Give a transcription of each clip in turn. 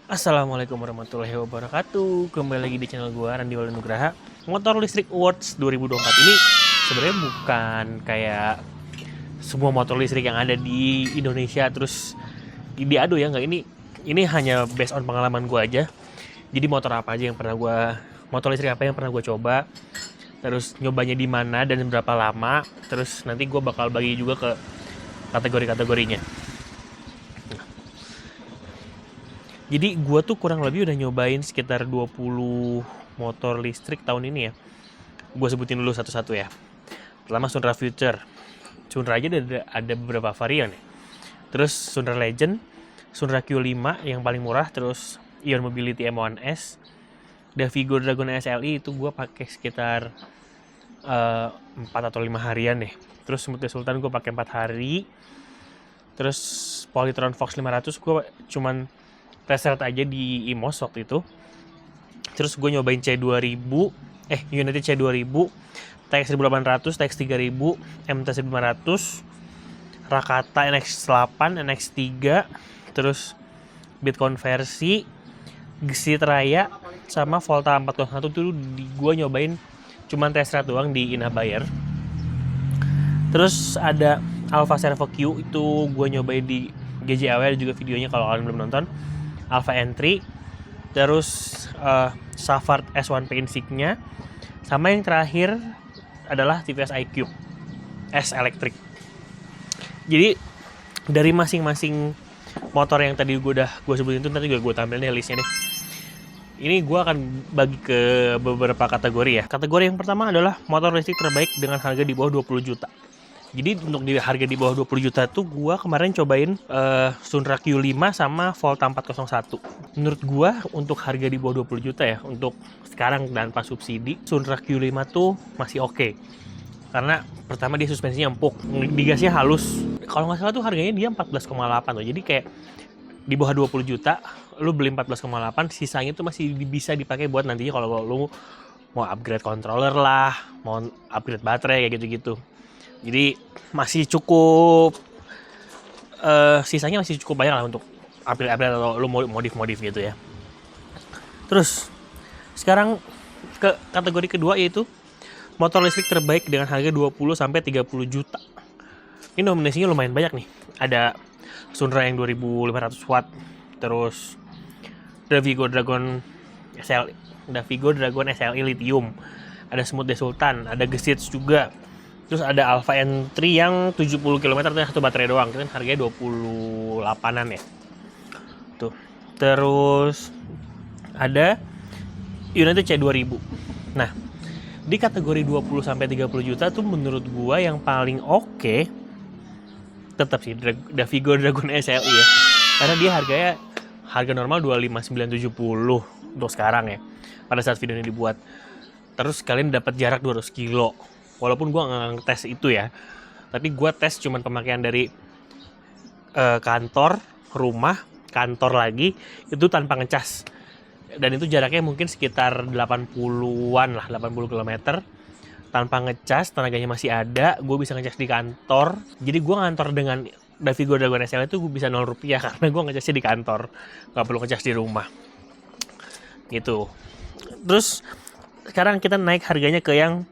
Assalamualaikum warahmatullahi wabarakatuh. Kembali lagi di channel gua Randi Nugraha. Motor Listrik Awards 2024 ini sebenarnya bukan kayak semua motor listrik yang ada di Indonesia terus diadu ya, nggak. Ini hanya based on pengalaman gua aja. Jadi motor listrik apa yang pernah gua coba, terus nyobanya di mana dan berapa lama, terus nanti gua bakal bagi juga ke kategori-kategorinya. Jadi gue tuh kurang lebih udah nyobain sekitar 20 motor listrik tahun ini ya. Gue sebutin dulu satu-satu ya. Pertama Sunra Future. Sunra aja ada beberapa varian ya. Terus Sunra Legend, Sunra Q5 yang paling murah, terus Ion Mobility M1S, Davigo Dragon SLI itu gue pakai sekitar 4 atau 5 harian deh. Terus Smooth Sultan gue pakai 4 hari. Terus Polytron Fox 500 gue cuman test ride aja di IMOS waktu itu. Terus gue nyobain Unity C2000, TX 1800, TX 3000, MT 1500, Rakata NX8, NX3, terus Beat Konversi, Gesit Raya, sama Volta 401 tuh gue nyobain cuman test ride doang di Inabayar. Terus ada Alfa Servo Q, itu gue nyobain di GJAW, ada juga videonya kalau kalian belum nonton. Alpha Entry, terus Savart S1P Insignia, sama yang terakhir adalah TVS iQ S Electric. Jadi dari masing-masing motor yang tadi gue sebutin itu, nanti gue tampilin listnya deh. Ini gue akan bagi ke beberapa kategori ya. Kategori yang pertama adalah motor listrik terbaik dengan harga di bawah 20 juta. Jadi untuk di harga di bawah 20 juta tuh gue kemarin cobain Sunra Q5 sama Volta 401. Menurut gue untuk harga di bawah 20 juta ya, untuk sekarang dan pas subsidi, Sunra Q5 tuh masih oke. Karena pertama dia suspensinya empuk, digasnya halus. Kalau nggak salah tuh harganya dia 14,8 tuh. Jadi kayak di bawah 20 juta, lu beli 14,8, sisanya tuh masih bisa dipakai buat nantinya kalau lu mau upgrade controller lah, mau upgrade baterai kayak gitu-gitu. Jadi masih cukup, sisanya masih cukup banyak lah untuk upgrade atau lu modif gitu ya. Terus sekarang ke kategori kedua, yaitu motor listrik terbaik dengan harga 20-30 juta. Ini nominasinya lumayan banyak nih. Ada Sunra yang 2500 watt, terus Davigo Dragon SLI Lithium, ada Smooth Sultan, ada Gesit juga. Terus ada Alpha Entry yang 70 km itu satu baterai doang, kan harganya 28-an ya. Tuh. Terus ada Unity C2000. Nah, di kategori 20-30 juta tuh menurut gua yang paling oke tetap sih Davigo Dragon SLI ya. Karena dia harga normal 25.970 untuk sekarang ya, pada saat video ini dibuat. Terus kalian dapat jarak 200 kilo. Walaupun gue nggak ngetes itu ya, tapi gue tes cuman pemakaian dari kantor, rumah, kantor lagi, itu tanpa ngecas. Dan itu jaraknya mungkin sekitar 80-an lah, 80 km. Tanpa ngecas, tenaganya masih ada, gue bisa ngecas di kantor. Jadi gue ngantor dengan Davigo Dragon SL itu gue bisa 0 rupiah karena gue ngecasnya di kantor, nggak perlu ngecas di rumah. Gitu. Terus sekarang kita naik harganya ke yang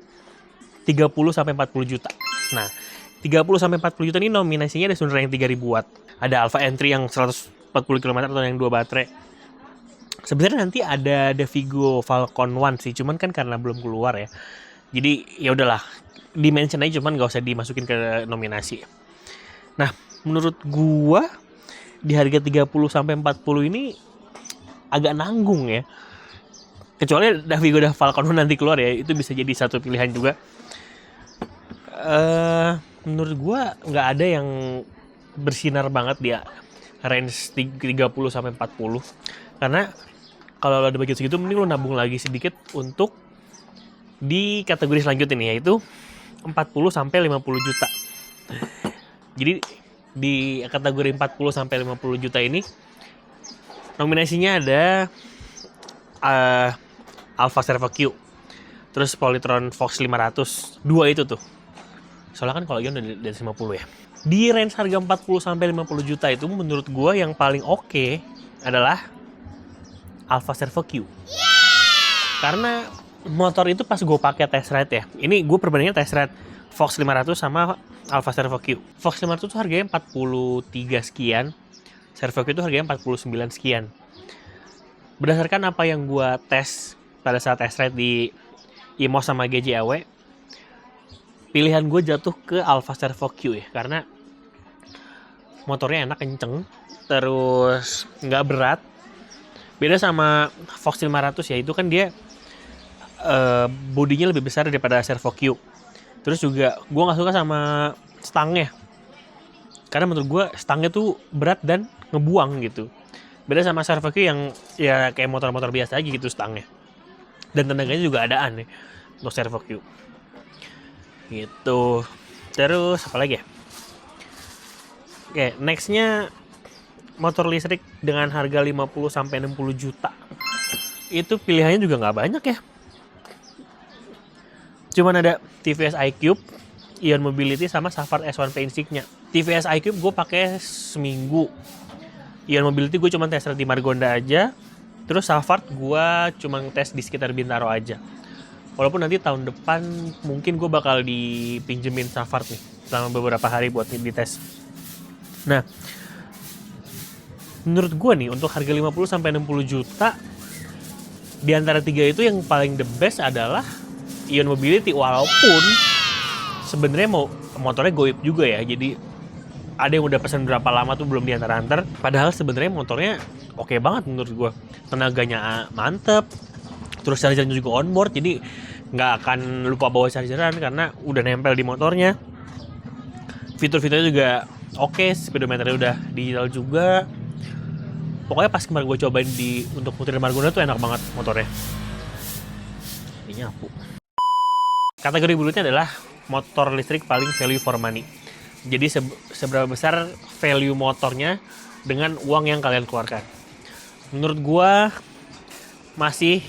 30-40 juta. Nah, 30-40 juta ini nominasinya ada Sunra yang 3000 watt. Ada Alpha Entry yang 140 km atau yang 2 baterai. Sebenarnya nanti ada Davigo Falcon One sih, cuman kan karena belum keluar ya. Jadi ya udahlah, di-mention aja, cuman nggak usah dimasukin ke nominasi. Nah, menurut gua di harga 30-40 ini agak nanggung ya. Kecuali Davigo Falcon One nanti keluar ya, itu bisa jadi satu pilihan juga. Menurut gue nggak ada yang bersinar banget dia range 30-40, karena kalau lo ada budget segitu mending lo nabung lagi sedikit untuk di kategori selanjutnya nih, yaitu 40-50 juta. Jadi di kategori 40-50 juta ini nominasinya ada Alfa Servo Q, terus Polytron Fox 500, dua itu tuh. Soalnya kan kalau Ion udah dari 50 ya. Di range harga 40-50 juta itu menurut gue yang paling oke adalah Alfa Servo Q. Karena motor itu pas gue pakai test ride ya, ini gue perbandingan test ride Fox 500 sama Alfa Servo Q. Fox 500 tuh harganya 43 sekian, Servo Q itu harganya 49 sekian. Berdasarkan apa yang gue tes pada saat test ride di IMOS sama GJAW, pilihan gue jatuh ke Alfa Servo Q ya, karena motornya enak, kenceng, terus nggak berat. Beda sama Fox 500 ya, itu kan dia bodinya lebih besar daripada Servo Q. Terus juga gue nggak suka sama stangnya, karena menurut gue stangnya tuh berat dan ngebuang gitu. Beda sama Servo Q yang ya kayak motor-motor biasa aja gitu stangnya. Dan tenaganya juga adaan nih untuk Servo Q. Gitu. Terus apa lagi ya? Oke, nextnya motor listrik dengan harga 50-60 juta. Itu pilihannya juga nggak banyak ya. Cuman ada TVS iQube, Ion Mobility, sama Savart S1 Paint Stick-nya. TVS iQube gue pakai seminggu. Ion Mobility gue cuma tes di Margonda aja. Terus Savart gue cuma tes di sekitar Bintaro aja. Walaupun nanti tahun depan mungkin gue bakal dipinjemin Savart nih selama beberapa hari buat dites. Nah, menurut gue nih untuk harga 50-60 juta, di antara tiga itu yang paling the best adalah Ion Mobility, walaupun sebenarnya motornya goib juga ya. Jadi ada yang udah pesan berapa lama tuh belum diantar-antar. Padahal sebenarnya motornya oke banget menurut gue. Tenaganya mantep, terus chargernya juga onboard, jadi nggak akan lupa bawa chargeran karena udah nempel di motornya. Fitur-fiturnya juga oke, speedometernya udah digital juga. Pokoknya pas kemarin gue cobain untuk muterin Margonda tuh enak banget motornya. Ini nyapu. Kategori berikutnya adalah motor listrik paling value for money. Jadi seberapa besar value motornya dengan uang yang kalian keluarkan. Menurut gua masih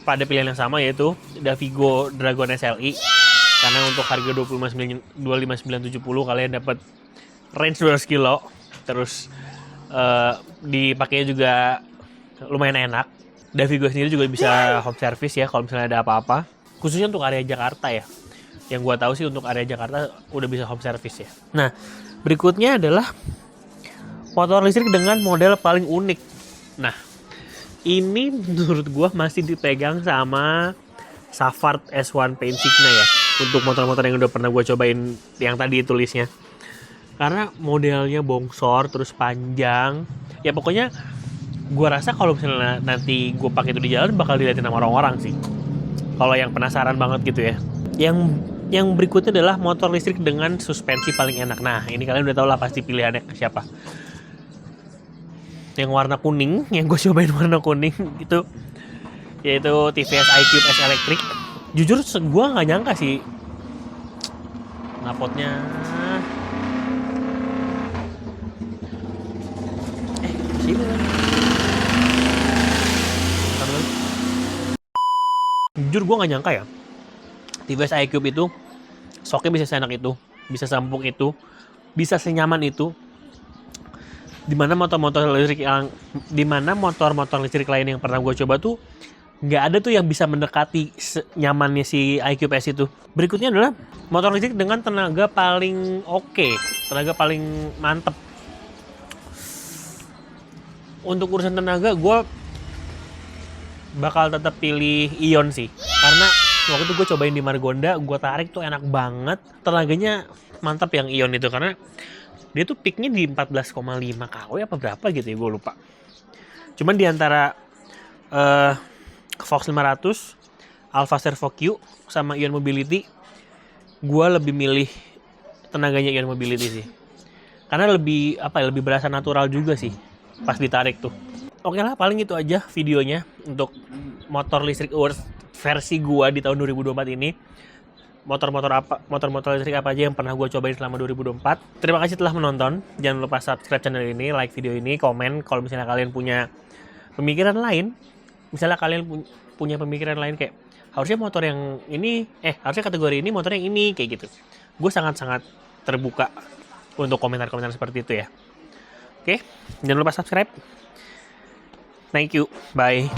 pada pilihan yang sama, yaitu Davigo Dragon SLI. Karena untuk harga 25.970 kalian dapat range 200 kilo. Terus dipakainya juga lumayan enak. Davigo sendiri juga bisa home service ya kalau misalnya ada apa-apa. Khususnya untuk area Jakarta ya. Yang gua tahu sih untuk area Jakarta udah bisa home service ya. Nah, berikutnya adalah motor listrik dengan model paling unik. Nah, ini menurut gua masih dipegang sama Savart S1 Paint Stick-nya ya. Untuk motor-motor yang udah pernah gua cobain yang tadi tulisnya. Karena modelnya bongsor, terus panjang. Ya pokoknya gua rasa kalau misalnya nanti gua pakai itu di jalan bakal dilihatin sama orang-orang sih. Kalau yang penasaran banget gitu ya. Yang berikutnya adalah motor listrik dengan suspensi paling enak. Nah, ini kalian udah tau lah pasti pilihannya ke siapa. Yang warna kuning, yang gue cobain warna kuning gitu, yaitu TVS iQube S Electric. Jujur gue nggak nyangka sih knalpotnya. Sini lagi. Jujur gue gak nyangka ya TVS iQube itu soknya bisa seenak itu, bisa seempuk itu, bisa senyaman itu. Dimana motor-motor listrik lain yang pernah gue coba tuh nggak ada tuh yang bisa mendekati nyamannya si iQube S itu. Berikutnya adalah motor listrik dengan tenaga paling tenaga paling mantep. Untuk urusan tenaga gue bakal tetap pilih Ion sih, karena waktu itu gue cobain di Margonda, gue tarik tuh enak banget, tenaganya mantap yang Ion itu, karena dia tuh peaknya di 14,5 kW apa berapa gitu ya, gue lupa. Cuman di antara Fox 500, Alfa Servo Q sama Ion Mobility, gue lebih milih tenaganya Ion Mobility sih, karena lebih berasa natural juga sih pas ditarik tuh. Oke lah, paling itu aja videonya untuk motor listrik awards versi gua di tahun 2024 ini. Motor-motor listrik apa aja yang pernah gua cobain selama 2024. Terima kasih telah menonton. Jangan lupa subscribe channel ini, like video ini, komen kalau misalnya kalian punya pemikiran lain. Misalnya kalian punya pemikiran lain kayak harusnya motor yang ini, harusnya kategori ini motor yang ini, kayak gitu. Gue sangat-sangat terbuka untuk komentar-komentar seperti itu ya. Oke, jangan lupa subscribe. Thank you. Bye.